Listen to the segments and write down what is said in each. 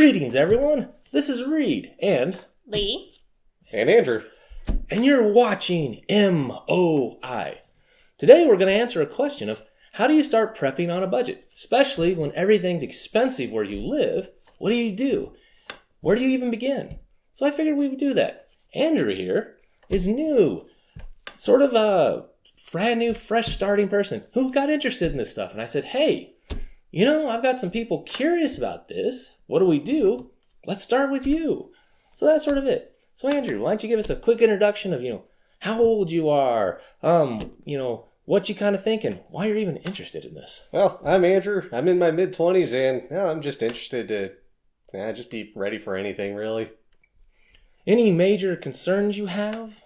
Greetings, everyone. This is Reed and Lee. And Andrew. And you're watching MOI. Today we're going to answer a question of how do you start prepping on a budget? Especially when everything's expensive where you live. What do you do? Where do you even begin? So I figured we would do that. Andrew here is new. Sort of a brand new, fresh starting person who got interested in this stuff. And I said, hey, I've got some people curious about this. What do we do? Let's start with you. So that's sort of it. So Andrew, why don't you give us a quick introduction of, how old you are, what you kind of think and why you're even interested in this. Well, I'm Andrew. I'm in my mid-20s and I'm just interested to just be ready for anything, really. Any major concerns you have?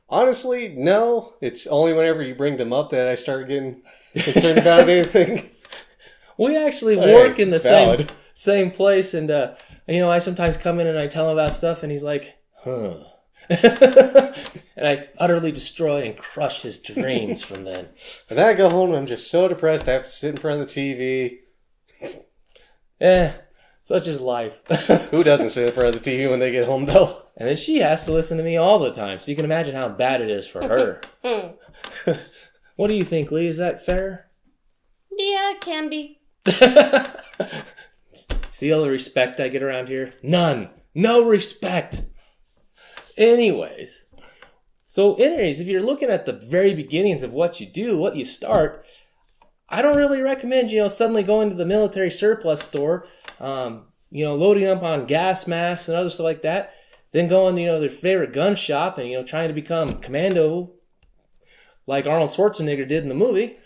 Honestly, no. It's only whenever you bring them up that I start getting concerned about anything. We actually work in the same place, and I sometimes come in and I tell him about stuff, and he's like, huh. And I utterly destroy and crush his dreams from then. And then I go home and I'm just so depressed I have to sit in front of the TV. Such is life. Who doesn't sit in front of the TV when they get home, though? And then she has to listen to me all the time, so you can imagine how bad it is for her. What do you think, Lee? Is that fair? Yeah, it can be. See all the respect I get around here? None. No respect. Anyways, if you're looking at the very beginnings of what you do, what you start, I don't really recommend, suddenly going to the military surplus store, loading up on gas masks and other stuff like that, then going to, their favorite gun shop and, trying to become commando like Arnold Schwarzenegger did in the movie.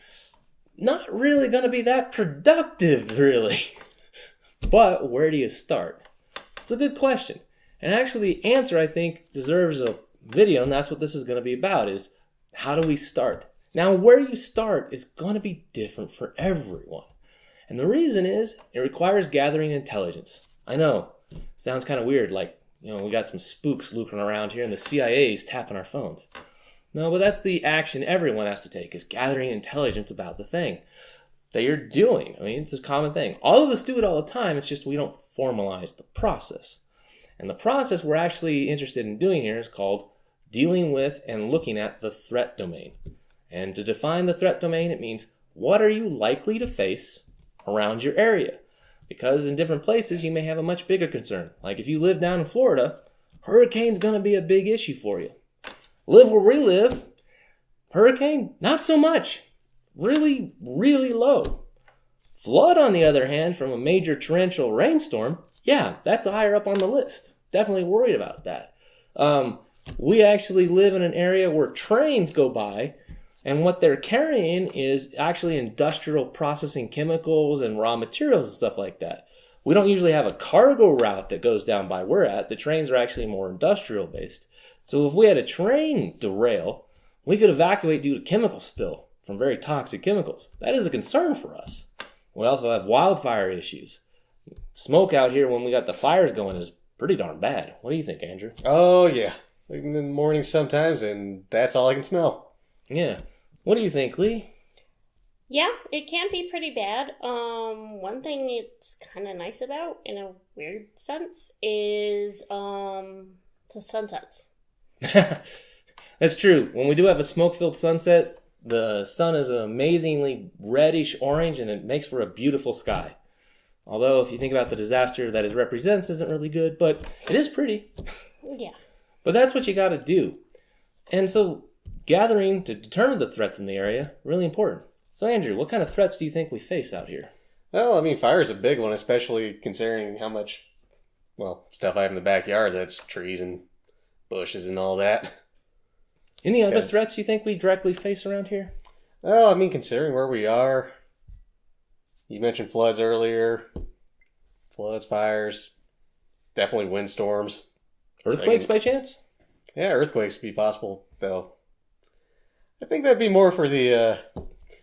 Not really going to be that productive, really. But where do you start? It's a good question. And actually, the answer, I think, deserves a video, and that's what this is going to be about, is how do we start? Now, where you start is going to be different for everyone. And the reason is, it requires gathering intelligence. I know, sounds kind of weird, like, we got some spooks looking around here, and the CIA's tapping our phones. No, but that's the action everyone has to take, is gathering intelligence about the thing that you're doing. I mean, it's a common thing. All of us do it all the time, it's just we don't formalize the process. And the process we're actually interested in doing here is called dealing with and looking at the threat domain. And to define the threat domain, it means what are you likely to face around your area? Because in different places, you may have a much bigger concern. Like if you live down in Florida, hurricane's going to be a big issue for you. Live where we live, hurricane, not so much. Really, really low. Flood, on the other hand, from a major torrential rainstorm, yeah, that's higher up on the list. Definitely worried about that. We actually live in an area where trains go by, and what they're carrying is actually industrial processing chemicals and raw materials and stuff like that. We don't usually have a cargo route that goes down by where we're at. The trains are actually more industrial based. So if we had a train derail, we could evacuate due to chemical spill from very toxic chemicals. That is a concern for us. We also have wildfire issues. Smoke out here when we got the fires going is pretty darn bad. What do you think, Andrew? Oh, yeah. Even in the morning sometimes, and that's all I can smell. Yeah. What do you think, Lee? Yeah, it can be pretty bad. One thing it's kind of nice about, in a weird sense, is the sunsets. That's true. When we do have a smoke-filled sunset, the sun is amazingly reddish orange, and it makes for a beautiful sky. Although, if you think about the disaster that it represents, isn't really good, but it is pretty. Yeah. But that's what you got to do. And so, gathering to determine the threats in the area, really important. So, Andrew, what kind of threats do you think we face out here? Well, fire is a big one, especially considering how much, stuff I have in the backyard that's trees and bushes and all that. Any other threats you think we directly face around here? Well, considering where we are, you mentioned floods earlier. Floods, fires, definitely windstorms. Earthquakes by chance? Yeah, earthquakes would be possible, though. I think that'd be more for the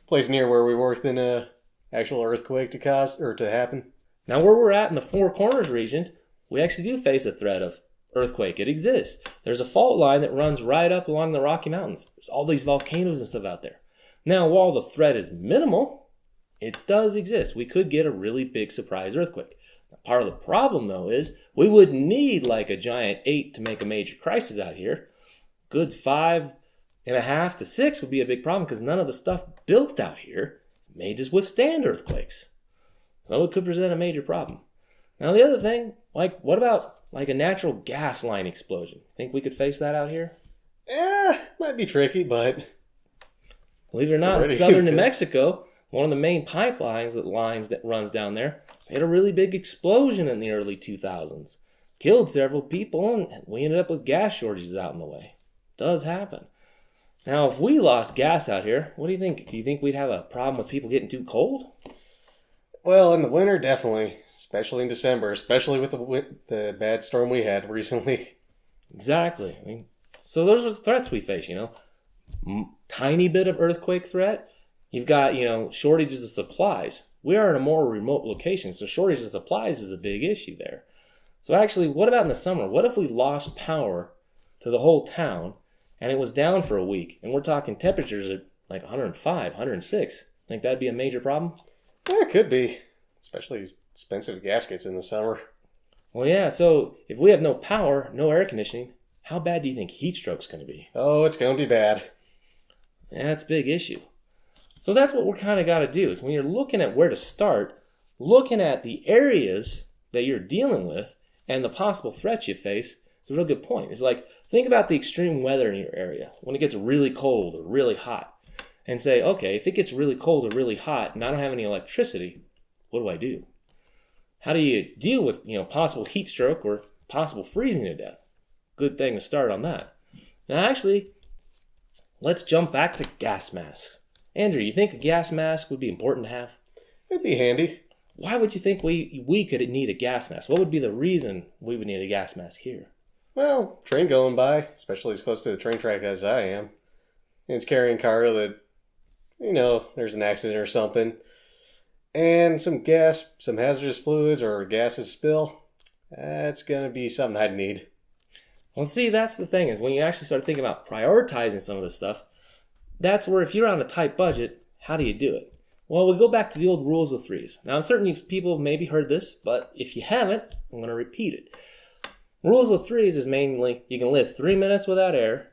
place near where we work than an actual earthquake to happen. Now, where we're at in the Four Corners region, we actually do face a threat of earthquake. It exists. There's a fault line that runs right up along the Rocky Mountains. There's all these volcanoes and stuff out there. Now, while the threat is minimal, it does exist. We could get a really big surprise earthquake. Part of the problem, though, is we wouldn't need like a giant 8 to make a major crisis out here. Good 5.5 to 6 would be a big problem because none of the stuff built out here may just withstand earthquakes. So it could present a major problem. Now the other thing, like what about like a natural gas line explosion? Think we could face that out here? Might be tricky, but Believe it or not, in southern New Mexico, one of the main pipelines that runs down there had a really big explosion in the early 2000s. Killed several people, and we ended up with gas shortages out in the way. It does happen. Now, if we lost gas out here, what do you think? Do you think we'd have a problem with people getting too cold? well, in the winter, definitely, especially in December, especially with the bad storm we had recently. Exactly. I mean, so those are the threats we face, Tiny bit of earthquake threat. You've got, shortages of supplies. We are in a more remote location, so shortage of supplies is a big issue there. So actually, what about in the summer? What if we lost power to the whole town and it was down for a week and we're talking temperatures at like 105, 106? Think that'd be a major problem? Yeah, it could be, especially expensive gaskets in the summer. Well, yeah, so if we have no power, no air conditioning, how bad do you think heat stroke's going to be? Oh, it's going to be bad. Yeah, that's a big issue. So that's what we're kind of got to do is when you're looking at where to start, looking at the areas that you're dealing with and the possible threats you face, it's a real good point. It's like, think about the extreme weather in your area when it gets really cold or really hot and say, okay, if it gets really cold or really hot and I don't have any electricity, what do I do? How do you deal with, possible heat stroke or possible freezing to death? Good thing to start on that. Now, actually, let's jump back to gas masks. Andrew, you think a gas mask would be important to have? It'd be handy. Why would you think we could need a gas mask? What would be the reason we would need a gas mask here? Well, train going by, especially as close to the train track as I am. And it's carrying cargo that, there's an accident or something. And some gas, some hazardous fluids or gases spill. That's going to be something I'd need. Well, see, that's the thing is when you actually start thinking about prioritizing some of this stuff, that's where if you're on a tight budget, how do you do it? Well, we go back to the old rules of threes. Now, certain people have maybe heard this, but if you haven't, I'm going to repeat it. Rules of threes is mainly you can live 3 minutes without air,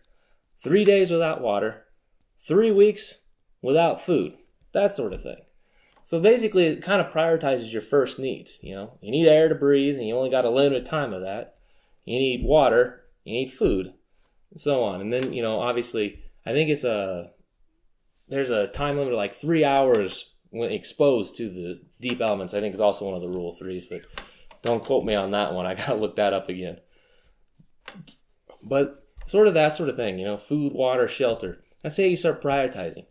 3 days without water, 3 weeks without food, that sort of thing. So basically, it kind of prioritizes your first needs. You need air to breathe, and you only got a limited time of that. You need water, you need food, and so on. And then, obviously, I think there's a time limit of like 3 hours when exposed to the deep elements. I think is also one of the rule of threes, but don't quote me on that one. I gotta look that up again. But sort of that sort of thing, food, water, shelter. Let's say you start prioritizing.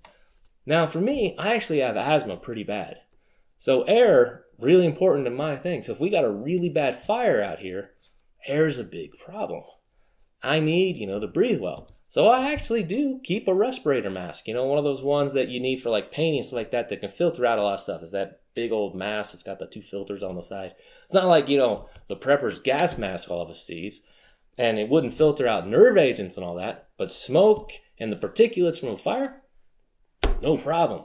Now, for me, I actually have asthma pretty bad. So air, really important in my thing. So if we got a really bad fire out here, air is a big problem. I need, to breathe well. So I actually do keep a respirator mask. One of those ones that you need for like painting and stuff like that can filter out a lot of stuff. Is that big old mask that's got the 2 filters on the side. It's not like, the prepper's gas mask all of us sees. And it wouldn't filter out nerve agents and all that. But smoke and the particulates from a fire, no problem.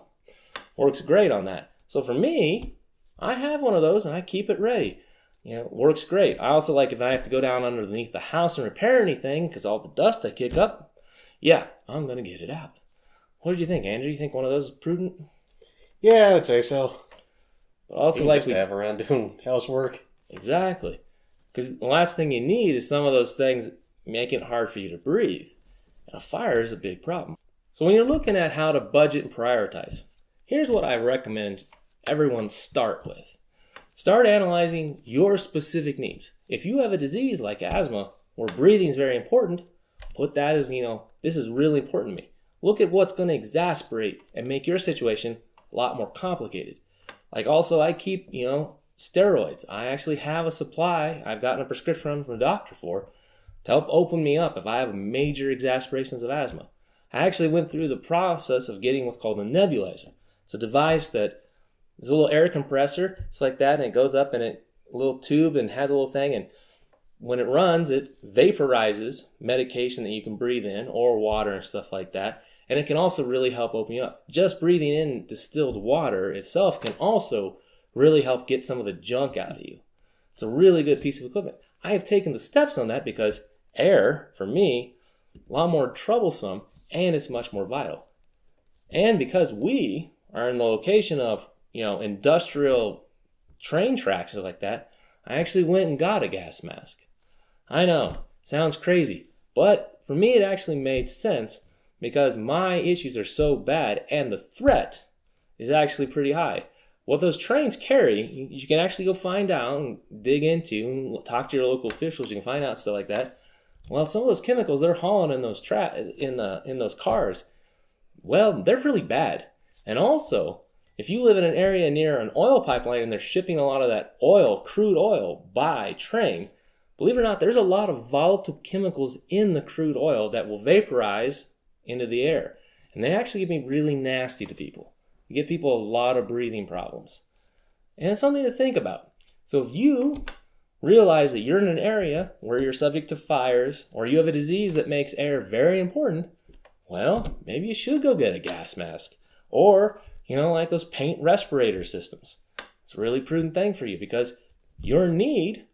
Works great on that. So for me, I have one of those and I keep it ready. Works great. I also like if I have to go down underneath the house and repair anything because all the dust I kick up, yeah, I'm going to get it out. What did you think, Andrew? You think one of those is prudent? Yeah, I would say so. But also just to have around doing housework. Exactly. Because the last thing you need is some of those things making it hard for you to breathe. And a fire is a big problem. So when you're looking at how to budget and prioritize, here's what I recommend everyone start with. Start analyzing your specific needs. If you have a disease like asthma, where breathing is very important, put that as, this is really important to me. Look at what's going to exacerbate and make your situation a lot more complicated. Like also, I keep, steroids. I actually have a supply I've gotten a prescription from a doctor for to help open me up if I have major exacerbations of asthma. I actually went through the process of getting what's called a nebulizer. It's a device that there's a little air compressor, it's like that, and it goes up in a little tube and has a little thing, and when it runs, it vaporizes medication that you can breathe in, or water and stuff like that, and it can also really help open you up. Just breathing in distilled water itself can also really help get some of the junk out of you. It's a really good piece of equipment. I have taken the steps on that because air, for me, a lot more troublesome and it's much more vital. And because we are in the location of, industrial train tracks and like that, I actually went and got a gas mask. I know, sounds crazy, but for me it actually made sense because my issues are so bad and the threat is actually pretty high. What those trains carry, you can actually go find out and dig into and talk to your local officials. You can find out stuff like that. Well, some of those chemicals they're hauling in those in those cars, well, they're really bad. And also, if you live in an area near an oil pipeline and they're shipping a lot of that oil, crude oil, by train, believe it or not, there's a lot of volatile chemicals in the crude oil that will vaporize into the air. And they actually can be really nasty to people. You give people a lot of breathing problems. And it's something to think about. So if you realize that you're in an area where you're subject to fires or you have a disease that makes air very important, well, maybe you should go get a gas mask. Or, like those paint respirator systems. It's a really prudent thing for you because your need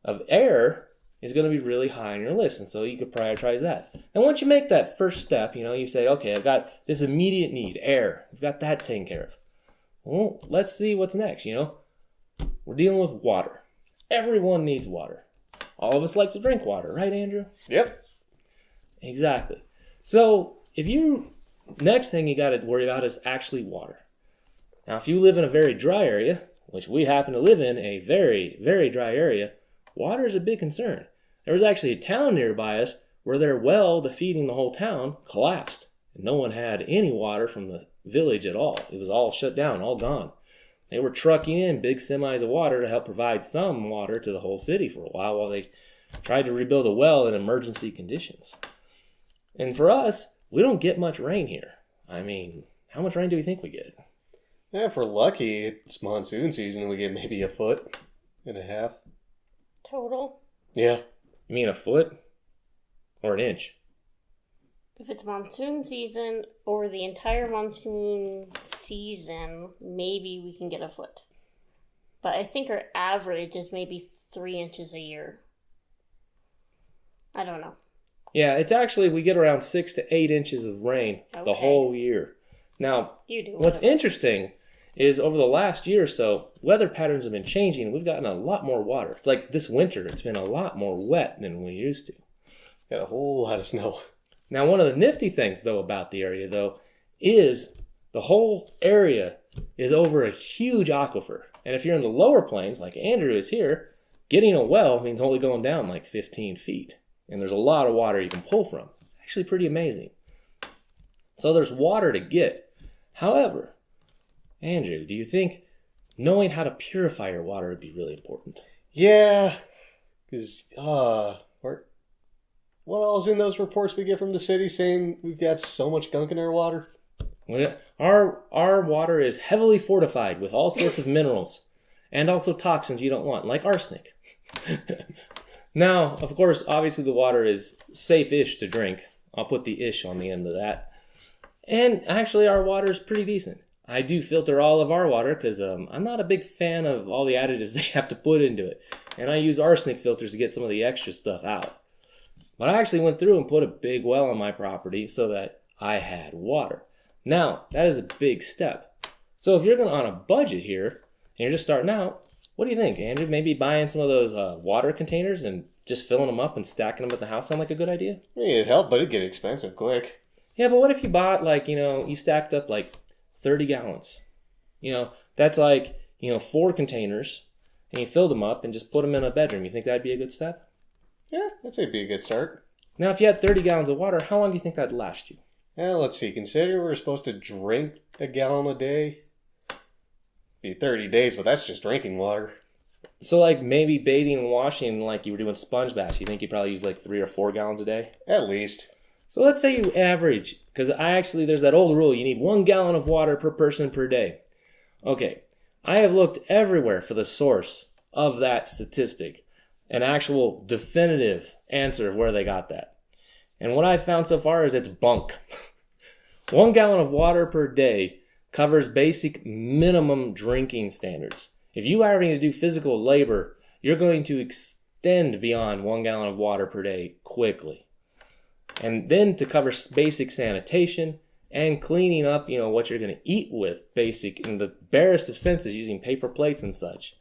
of air is going to be really high on your list. And so you could prioritize that. And once you make that first step, you say, okay, I've got this immediate need, air. We've got that taken care of. Well, let's see what's next, We're dealing with water. Everyone needs water. All of us like to drink water, right, Andrew? Yep. Exactly. So next thing you got to worry about is actually water. Now, if you live in a very dry area, which we happen to live in a very, very dry area, water is a big concern. There was actually a town nearby us where their well to feeding the whole town collapsed. And no one had any water from the village at all. It was all shut down, all gone. They were trucking in big semis of water to help provide some water to the whole city for a while they tried to rebuild a well in emergency conditions. And for us, we don't get much rain here. I mean, how much rain do we think we get? Yeah, if we're lucky, it's monsoon season. We get maybe 1.5 feet. Total. Yeah. You mean a foot or an inch? If it's monsoon season, over the entire monsoon season, maybe we can get 1 foot. But I think our average is maybe 3 inches a year. I don't know. Yeah, it's actually, we get around 6 to 8 inches of rain the whole year. Now, what's interesting is over the last year or so, weather patterns have been changing. We've gotten a lot more water. It's like this winter, it's been a lot more wet than we used to. Got a whole lot of snow. Now, one of the nifty things, though, about the area, though, is the whole area is over a huge aquifer. And if you're in the lower plains, like Andrew is here, getting a well means only going down like 15 feet. And there's a lot of water you can pull from. It's actually pretty amazing. So there's water to get. However, Andrew, do you think knowing how to purify your water would be really important? Yeah. Because, what all's in those reports we get from the city saying we've got so much gunk in our water? Our water is heavily fortified with all sorts of minerals and also toxins you don't want, like arsenic. Now, of course, obviously the water is safe-ish to drink. I'll put the ish on the end of that. And actually our water is pretty decent. I do filter all of our water because I'm not a big fan of all the additives they have to put into it. And I use arsenic filters to get some of the extra stuff out. But I actually went through and put a big well on my property so that I had water. Now, that is a big step. So if you're going on a budget here and you're just starting out, what do you think, Andrew? Maybe buying some of those water containers and just filling them up and stacking them at the house sound like a good idea? Yeah, it'd help, but it'd get expensive quick. Yeah, but what if you bought you stacked up like 30 gallons? That's like, 4 containers and you filled them up and just put them in a bedroom. You think that'd be a good step? Yeah, I'd say it'd be a good start. Now, if you had 30 gallons of water, how long do you think that'd last you? Yeah, let's see. Consider we're supposed to drink a gallon a day. Be 30 days, but that's just drinking water. So, maybe bathing and washing like you were doing sponge baths, you think you probably use 3 or 4 gallons a day? At least. So let's say you average, because there's that old rule, you need 1 gallon of water per person per day. Okay, I have looked everywhere for the source of that statistic. An actual definitive answer of where they got that. And what I've found so far is it's bunk. 1 gallon of water per day covers basic minimum drinking standards. If you are having to do physical labor you're going to extend beyond 1 gallon of water per day quickly. And then to cover basic sanitation and cleaning up, what you're going to eat with, basic in the barest of senses, using paper plates and such,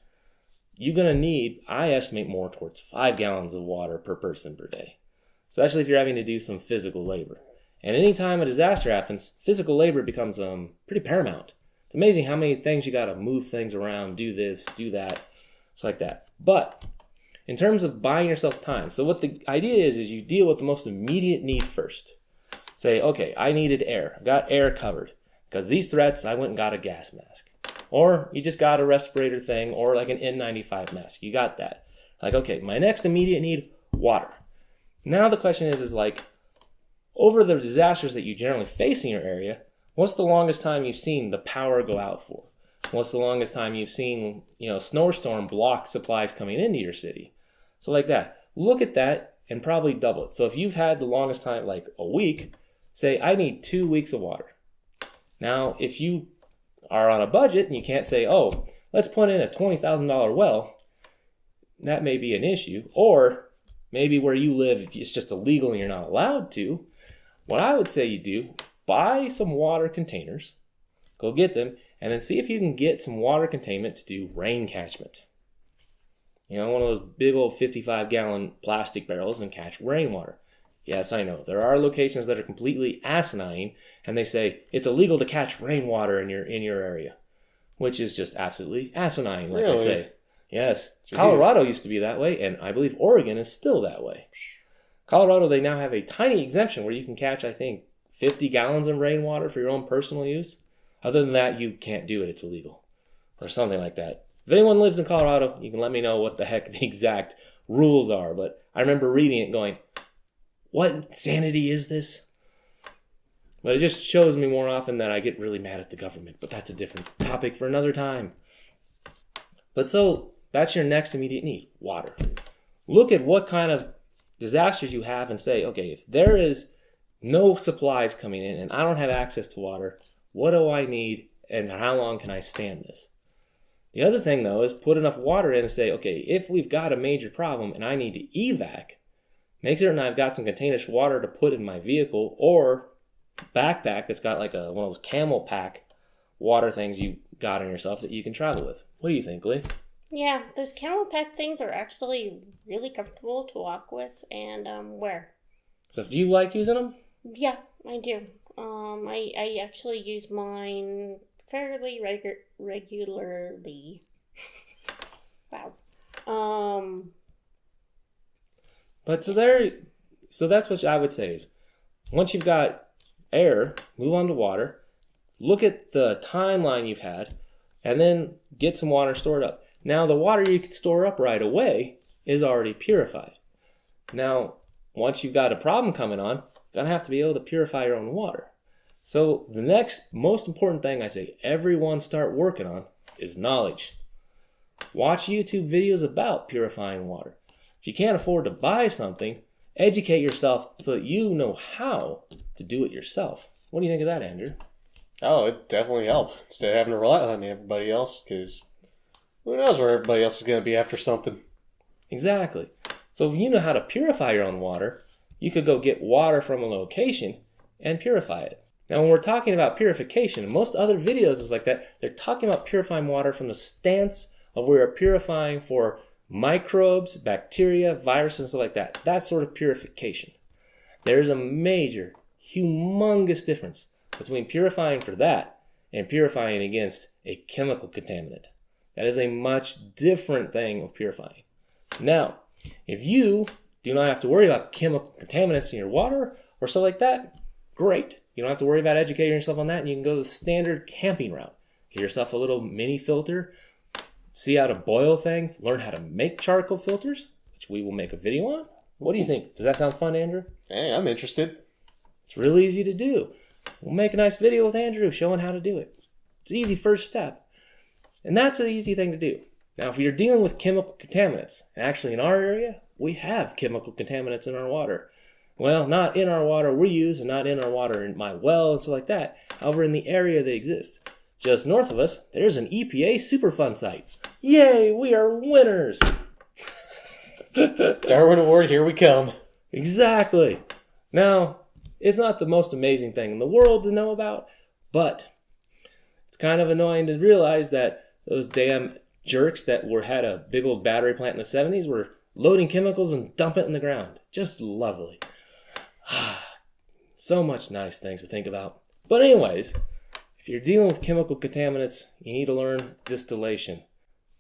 you're going to need, I estimate, more towards 5 gallons of water per person per day, especially if you're having to do some physical labor. And anytime a disaster happens, physical labor becomes pretty paramount. It's amazing how many things you got to move things around, do this, do that, it's like that. But in terms of buying yourself time, so what the idea is you deal with the most immediate need first. Say, okay, I needed air. I've got air covered. Because these threats, I went and got a gas mask. Or you just got a respirator thing, or like an N95 mask. You got that. Like, okay, my next immediate need, water. Now the question is like, over the disasters that you generally face in your area, what's the longest time you've seen the power go out for? What's the longest time you've seen, a snowstorm block supplies coming into your city? So like that. Look at that and probably double it. So if you've had the longest time, like a week, say, I need 2 weeks of water. Now, if you are on a budget and you can't say, oh, let's put in a $20,000 well, that may be an issue. Or maybe where you live, it's just illegal and you're not allowed to. What I would say you do, buy some water containers, go get them, and then see if you can get some water containment to do rain catchment. One of those big old 55-gallon plastic barrels and catch rainwater. Yes, I know. There are locations that are completely asinine, and they say it's illegal to catch rainwater in your area, which is just absolutely asinine, like Really? I say. Yes. Jeez. Colorado used to be that way, and I believe Oregon is still that way. Colorado, they now have a tiny exemption where you can catch, I think, 50 gallons of rainwater for your own personal use. Other than that, you can't do it. It's illegal. Or something like that. If anyone lives in Colorado, you can let me know what the heck the exact rules are. But I remember reading it going, what insanity is this? But it just shows me more often that I get really mad at the government. But that's a different topic for another time. But so, that's your next immediate need, water. Look at what kind of disasters you have and say, okay, if there is no supplies coming in and I don't have access to water, what do I need and how long can I stand this? The other thing, though, is put enough water in and say, okay, if we've got a major problem and I need to evac, make certain I've got some containers water to put in my vehicle or backpack that's got like one of those camel pack water things you got on yourself that you can travel with. What do you think, Lee? Yeah, those camel pack things are actually really comfortable to walk with and wear. So do you like using them? Yeah, I do. I actually use mine fairly regularly. Wow. But so that's what I would say is, once you've got air, move on to water, look at the timeline you've had, and then get some water stored up. Now, the water you can store up right away is already purified. Now, once you've got a problem coming on, you're going to have to be able to purify your own water. So the next most important thing I say everyone start working on is knowledge. Watch YouTube videos about purifying water. If you can't afford to buy something, educate yourself so that you know how to do it yourself. What do you think of that, Andrew? Oh, it definitely helped. Instead of having to rely on everybody else, because who knows where everybody else is going to be after something. Exactly. So if you know how to purify your own water, you could go get water from a location and purify it. Now, when we're talking about purification, most other videos is like that. They're talking about purifying water from the stance of we are purifying for microbes, bacteria, viruses, and stuff like that. That sort of purification. There's a major, humongous difference between purifying for that and purifying against a chemical contaminant. That is a much different thing of purifying. Now, if you do not have to worry about chemical contaminants in your water or stuff like that, great. You don't have to worry about educating yourself on that, and you can go the standard camping route. Get yourself a little mini filter, see how to boil things, learn how to make charcoal filters, which we will make a video on. What do you think? Does that sound fun, Andrew? Hey, I'm interested. It's really easy to do. We'll make a nice video with Andrew showing how to do it. It's an easy first step. And that's an easy thing to do. Now, if you're dealing with chemical contaminants, and actually in our area, we have chemical contaminants in our water. Well, not in our water we use, and not in our water in my well and stuff like that. However, in the area they exist. Just north of us, there's an EPA Superfund site. Yay, we are winners! Darwin Award, here we come. Exactly. Now, it's not the most amazing thing in the world to know about, but it's kind of annoying to realize that those damn jerks that had a big old battery plant in the 70s were loading chemicals and dumping it in the ground. Just lovely. So much nice things to think about. But anyways, if you're dealing with chemical contaminants, you need to learn distillation.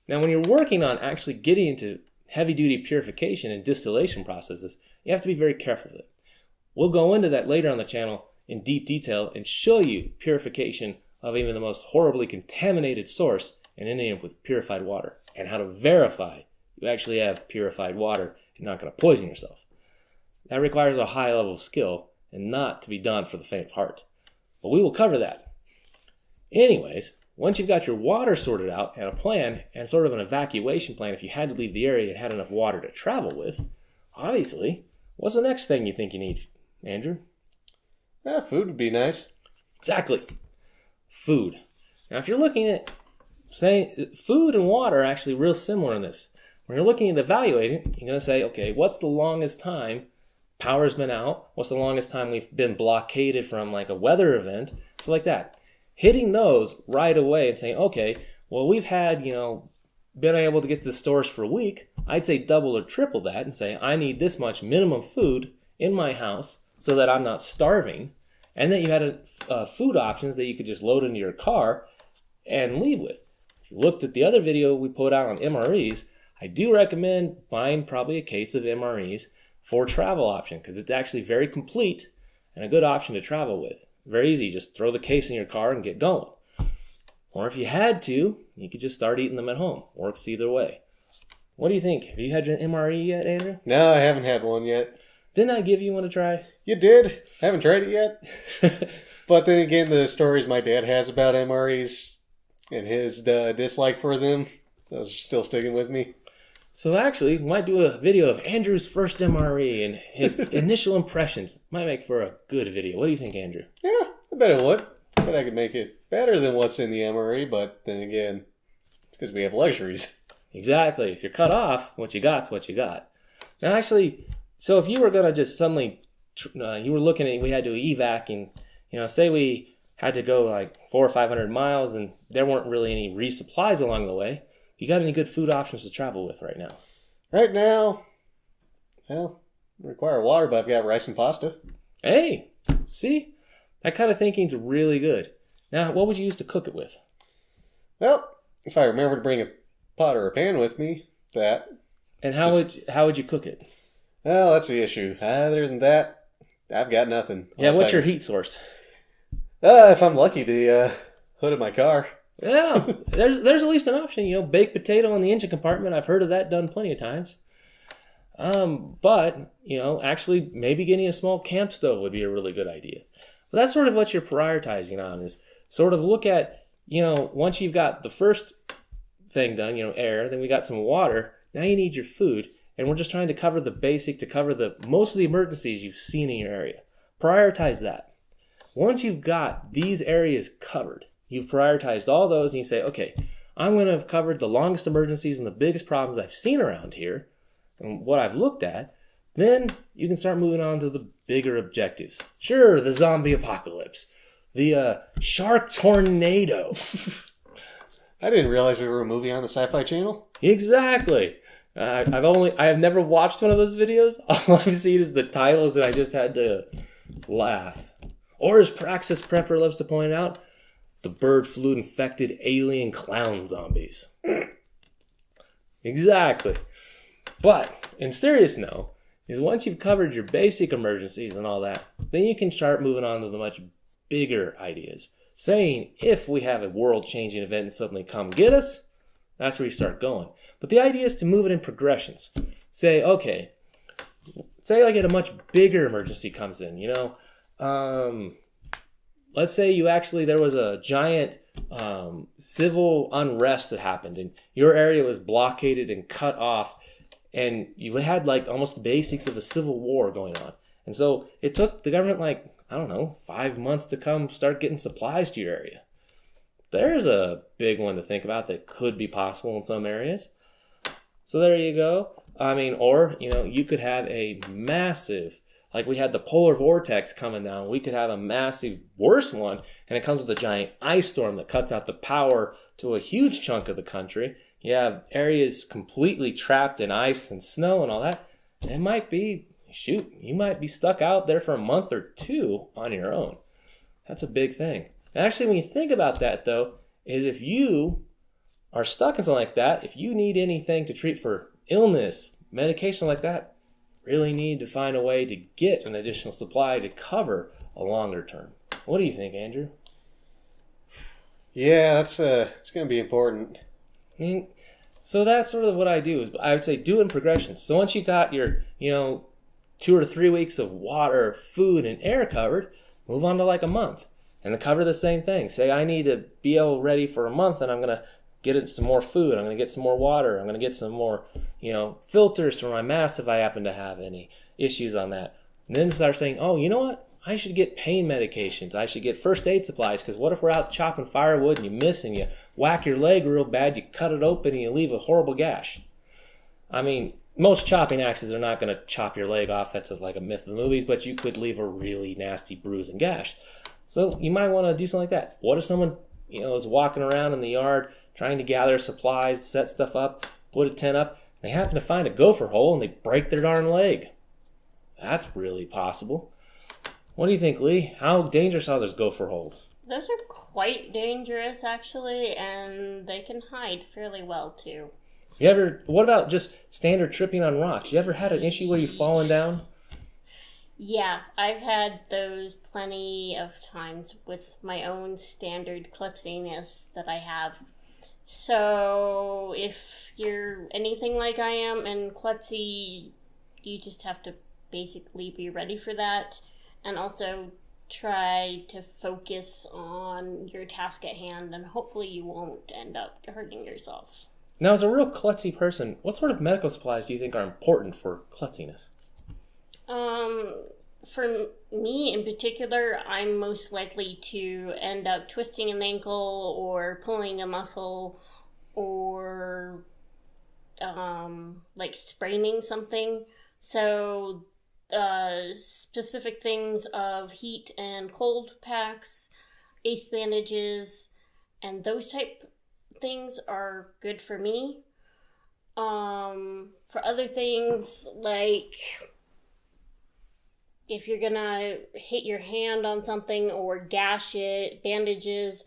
Now, when you're working on actually getting into heavy-duty purification and distillation processes, you have to be very careful with it. We'll go into that later on the channel in deep detail and show you purification of even the most horribly contaminated source and ending up with purified water, and how to verify you actually have purified water and not going to poison yourself. That requires a high level of skill and not to be done for the faint of heart. But we will cover that. Anyways, once you've got your water sorted out and a plan and sort of an evacuation plan if you had to leave the area and had enough water to travel with, obviously, what's the next thing you think you need, Andrew? Food would be nice. Exactly. Food. Now, if you're looking at, say, food and water are actually real similar in this. When you're looking at evaluating, you're going to say, okay, what's the longest time power's been out? What's the longest time we've been blockaded from like a weather event? So like that. Hitting those right away and saying, okay, well, we've had, been able to get to the stores for a week. I'd say double or triple that and say, I need this much minimum food in my house so that I'm not starving. And then you had food options that you could just load into your car and leave with. If you looked at the other video we put out on MREs, I do recommend buying probably a case of MREs for travel option because it's actually very complete and a good option to travel with. Very easy, just throw the case in your car and get going. Or if you had to, you could just start eating them at home. Works either way. What do you think? Have you had your MRE yet, Andrew? No, I haven't had one yet. Didn't I give you one to try? You did. I haven't tried it yet. But then again, the stories my dad has about MREs and his dislike for them, those are still sticking with me. So actually, we might do a video of Andrew's first MRE and his initial impressions. Might make for a good video. What do you think, Andrew? Yeah, I bet it would. I bet I could make it better than what's in the MRE, but then again, it's because we have luxuries. Exactly. If you're cut off, what you got's what you got. Now actually, so if you were going to just suddenly, you were looking at, we had to evac and, say we had to go like 400 or 500 miles and there weren't really any resupplies along the way. You got any good food options to travel with right now? Right now, well, I require water, but I've got rice and pasta. Hey, see? That kind of thinking's really good. Now, what would you use to cook it with? Well, if I remember to bring a pot or a pan with me, that. And how would you cook it? Well, that's the issue. Other than that, I've got nothing. Yeah, what's your heat source? If I'm lucky, the hood of my car. Yeah, there's at least an option. Baked potato in the engine compartment. I've heard of that done plenty of times. But actually, maybe getting a small camp stove would be a really good idea. So that's sort of what you're prioritizing on is sort of look at, once you've got the first thing done, air, then we got some water. Now you need your food, and we're just trying to cover the basic to cover the most of the emergencies you've seen in your area. Prioritize that. Once you've got these areas covered, you've prioritized all those and you say, okay, I'm going to have covered the longest emergencies and the biggest problems I've seen around here and what I've looked at. Then you can start moving on to the bigger objectives. Sure, the zombie apocalypse, the shark tornado. I didn't realize we were a movie on the Sci-Fi Channel. Exactly. I have never watched one of those videos. All I've seen is the titles and I just had to laugh. Or as Praxis Prepper loves to point out, the bird flu infected alien clown zombies. Exactly. But in serious note, is once you've covered your basic emergencies and all that, then you can start moving on to the much bigger ideas. Saying if we have a world-changing event and suddenly come get us, that's where you start going. But the idea is to move it in progressions. Say, okay, like a much bigger emergency comes in, let's say there was a giant civil unrest that happened and your area was blockaded and cut off and you had like almost the basics of a civil war going on. And so it took the government 5 months to come start getting supplies to your area. There's a big one to think about that could be possible in some areas. So there you go. I mean, or, you could have a massive, like we had the polar vortex coming down. We could have a massive, worse one, and it comes with a giant ice storm that cuts out the power to a huge chunk of the country. You have areas completely trapped in ice and snow and all that. It might be, you might be stuck out there for a month or two on your own. That's a big thing. Actually, when you think about that, though, is if you are stuck in something like that, if you need anything to treat for illness, medication like that, really need to find a way to get an additional supply to cover a longer term. What do you think, Andrew? Yeah, that's it's going to be important. I mean, so that's sort of what I do. Is I would say do it in progressions. So once you got your, 2 or 3 weeks of water, food, and air covered, move on to like a month and then cover the same thing. Say I need to be able ready for a month, and I'm going to get some more food. I'm going to get some more water. I'm going to get some more, filters for my mask if I happen to have any issues on that. And then start saying, oh, you know what? I should get pain medications. I should get first aid supplies, because what if we're out chopping firewood and you miss and you whack your leg real bad, you cut it open and you leave a horrible gash. I mean, most chopping axes are not going to chop your leg off. That's like a myth of the movies, but you could leave a really nasty bruise and gash. So you might want to do something like that. What if someone, is walking around in the yard trying to gather supplies, set stuff up, put a tent up, they happen to find a gopher hole and they break their darn leg? That's really possible. What do you think, Lee? How dangerous are those gopher holes? Those are quite dangerous, actually, and they can hide fairly well, too. What about just standard tripping on rocks? You ever had an issue where you've fallen down? Yeah, I've had those plenty of times with my own standard klutziness that I have. So if you're anything like I am and klutzy, you just have to basically be ready for that, and also try to focus on your task at hand, and hopefully you won't end up hurting yourself. Now, as a real klutzy person, what sort of medical supplies do you think are important for klutziness? For me in particular, I'm most likely to end up twisting an ankle or pulling a muscle or like spraining something. So specific things of heat and cold packs, ace bandages, and those type things are good for me. For other things, like if you're gonna hit your hand on something or gash it, bandages,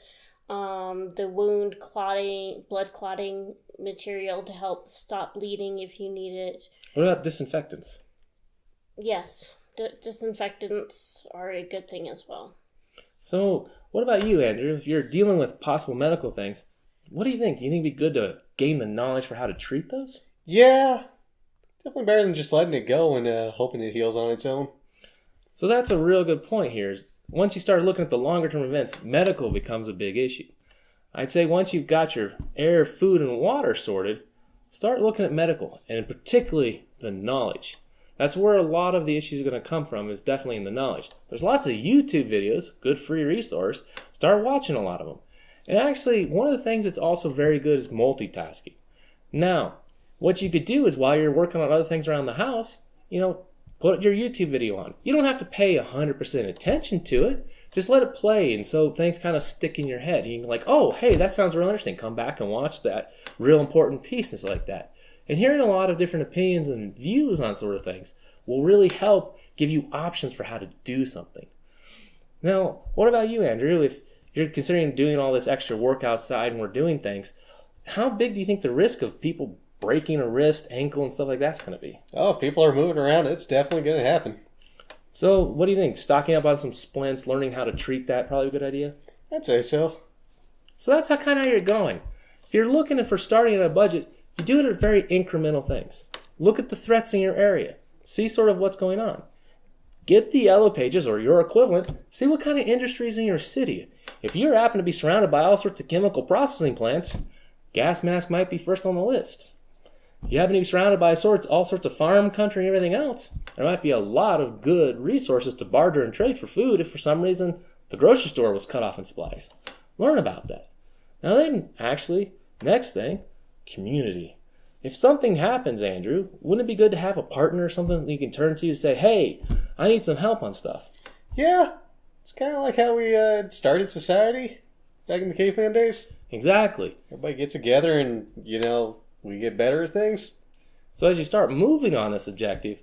the wound clotting, blood clotting material to help stop bleeding if you need it. What about disinfectants? Yes, disinfectants are a good thing as well. So, what about you, Andrew? If you're dealing with possible medical things, what do you think? Do you think it'd be good to gain the knowledge for how to treat those? Yeah, definitely better than just letting it go and hoping it heals on its own. So that's a real good point here. Once you start looking at the longer term events, medical becomes a big issue. I'd say once you've got your air, food, and water sorted, start looking at medical, and particularly the knowledge. That's where a lot of the issues are going to come from, is definitely in the knowledge. There's lots of YouTube videos, good free resource. Start watching a lot of them. And actually, one of the things that's also very good is multitasking. Now, what you could do is while you're working on other things around the house, put your YouTube video on. You don't have to pay 100% attention to it. Just let it play, and so things kind of stick in your head. And you can oh, hey, that sounds real interesting. Come back and watch that real important piece, and like that. And hearing a lot of different opinions and views on sort of things will really help give you options for how to do something. Now, what about you, Andrew? If you're considering doing all this extra work outside and we're doing things, how big do you think the risk of people breaking a wrist, ankle, and stuff like that's going to be? Oh, if people are moving around, it's definitely going to happen. So, what do you think? Stocking up on some splints, learning how to treat that, probably a good idea? I'd say so. So that's how you're going. If you're looking for starting at a budget, you do it at very incremental things. Look at the threats in your area. See sort of what's going on. Get the yellow pages or your equivalent. See what kind of industries in your city. If you happen to be surrounded by all sorts of chemical processing plants, gas mask might be first on the list. If you happen to be surrounded by all sorts of farm country and everything else, there might be a lot of good resources to barter and trade for food if for some reason the grocery store was cut off in supplies. Learn about that. Now then, actually, next thing, community. If something happens, Andrew, wouldn't it be good to have a partner or something that you can turn to say, hey, I need some help on stuff? Yeah, it's kind of like how we started society back in the caveman days. Exactly. Everybody gets together and, we get better at things. So as you start moving on this objective,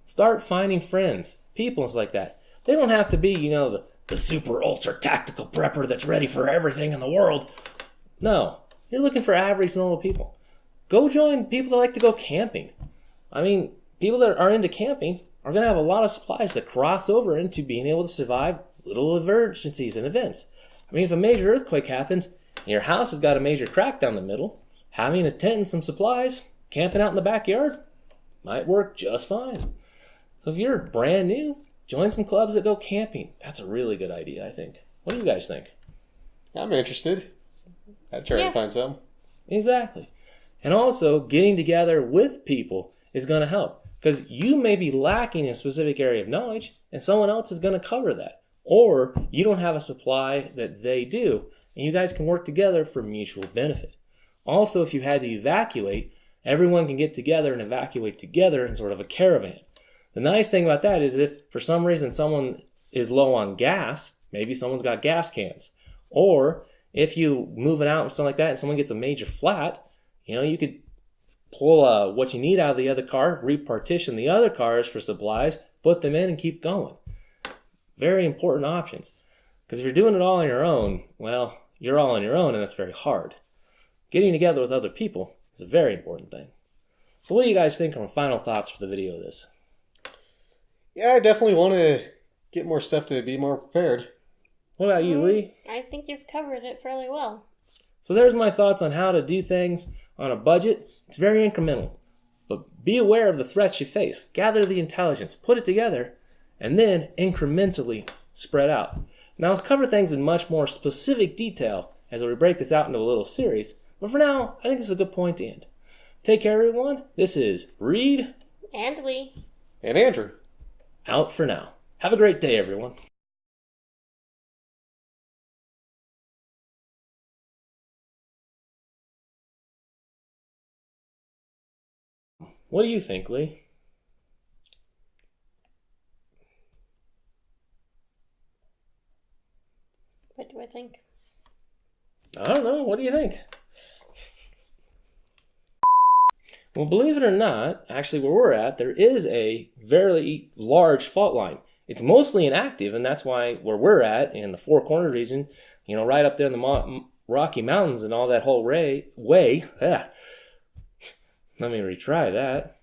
start finding friends, people and stuff like that. They don't have to be, the super ultra tactical prepper that's ready for everything in the world. No, you're looking for average normal people. Go join people that like to go camping. I mean, people that are into camping are going to have a lot of supplies that cross over into being able to survive little emergencies and events. I mean, if a major earthquake happens and your house has got a major crack down the middle, having a tent and some supplies, camping out in the backyard, might work just fine. So if you're brand new, join some clubs that go camping. That's a really good idea, I think. What do you guys think? I'm interested. I'd try to find some. Exactly. And also, getting together with people is going to help. Because you may be lacking in a specific area of knowledge, and someone else is going to cover that. Or you don't have a supply that they do, and you guys can work together for mutual benefit. Also, if you had to evacuate, everyone can get together and evacuate together in sort of a caravan. The nice thing about that is if for some reason someone is low on gas, maybe someone's got gas cans. Or if you move it out and something like that and someone gets a major flat, you could pull what you need out of the other car, repartition the other cars for supplies, put them in and keep going. Very important options. Because if you're doing it all on your own, well, you're all on your own and that's very hard. Getting together with other people is a very important thing. So what do you guys think are final thoughts for the video of this? Yeah, I definitely want to get more stuff to be more prepared. What about you, Lee? I think you've covered it fairly well. So there's my thoughts on how to do things on a budget. It's very incremental. But be aware of the threats you face. Gather the intelligence, put it together, and then incrementally spread out. Now let's cover things in much more specific detail as we break this out into a little series. But for now, I think this is a good point to end. Take care, everyone. This is Reed. And Lee. And Andrew. Out for now. Have a great day, everyone. What do you think, Lee? What do I think? I don't know. What do you think? Well, believe it or not, actually where we're at, there is a very large fault line. It's mostly inactive, and that's why where we're at in the Four Corners region, right up there in the Rocky Mountains and all that whole way. Let me retry that.